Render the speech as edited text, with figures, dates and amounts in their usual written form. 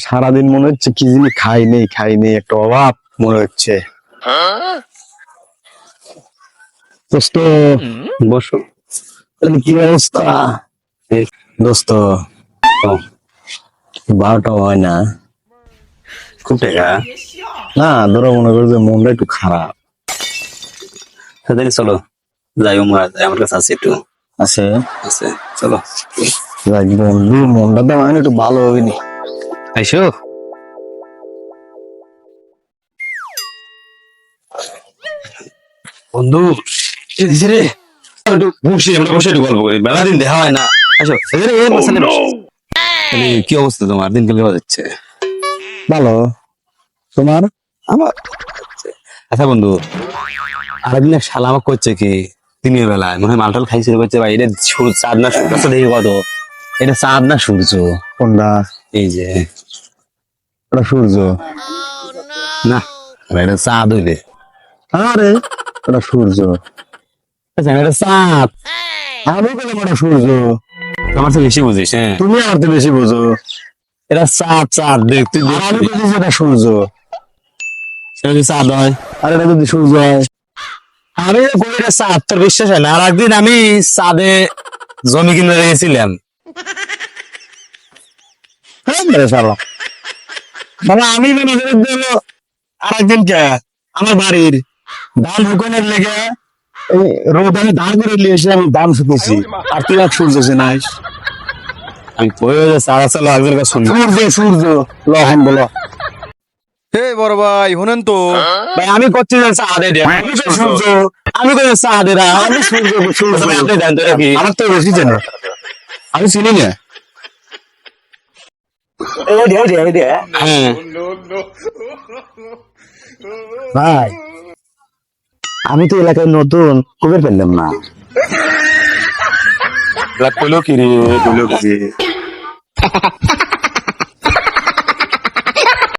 সারাদিন মনে হচ্ছে কি জিনিস খাই নেই একটা অভাব মনে হচ্ছে। দোস্ত বসো। কি অবস্থা? দোস্ত 12টা হয় না? খুব টাকা না ধরো মনে করো যে মনটা একটু খারাপ তাড়াতাড়ি চলো যাই আমার কাছে আছে একটু আছে। আছে চলো যাক বন্ধু, মনটা তো আমার একটু ভালো হবে নি। আইসো বন্ধু রে একটু বসে আমরা বসে একটু গল্প করি মেলা দিন দেখা হয় না। আসো কি অবস্থা তোমার দিনকাল কেমন যাচ্ছে? ভালো। তোমার? আমার আচ্ছা বন্ধু আরেকদিন এক শালা আমাকে করছে কি দিনের বেলায় মনে হয় মালটাল খাইছিল করছে ভাই এটা চাঁদ না সূর্য আচ্ছা দেখি কত এটা চাঁদ না সূর্য কোনটা? এই যে ওটা সূর্য। না এটা চাঁদ হইলে আরে ওটা সূর্য। আচ্ছা এটা চাঁদ আমি বললাম ওটা সূর্য। আমার তো বেশি বুঝিস হ্যাঁ তুমি আমার তো বেশি বুঝো। এটা চাঁদ চাঁদ দেখ তুই আর আমি বলছি এটা সূর্য। সেটা যদি চাঁদ হয় আর এটা যদি সূর্য হয়? আমি বলি এটা চাঁদ তোর বিশ্বাস হয় না আর একদিন আমি চাঁদে জমি কিনে রেখেছিলাম হ্যাঁ মেরে সালা। বাবা আমি মনে করে দিল আর একদিন কে আমার বাড়ির ধান শুকানোর লেগে এই রোদ আমি দাঁড় করে নিয়ে এসে আমি দাম শুকেছি, আর তুই এক সূর্য চেনাইস। আমি কই চাঁদ আছে একজনের কাছে শুনবো সূর্য লহন বলো। হে বড় ভাই শুনেন তো, ভাই আমি করছি যে চাঁদে দেন আমি তো সূর্য। আমি কই চাঁদে না আমি সূর্য সূর্য। আপনি দেন তো নাকি আমার তো বেশি জানে, আমি চিনি না। হ্যাঁ ভাই আমি তো এলাকায় নতুন, কবে ফেললাম না। কইলো কি রে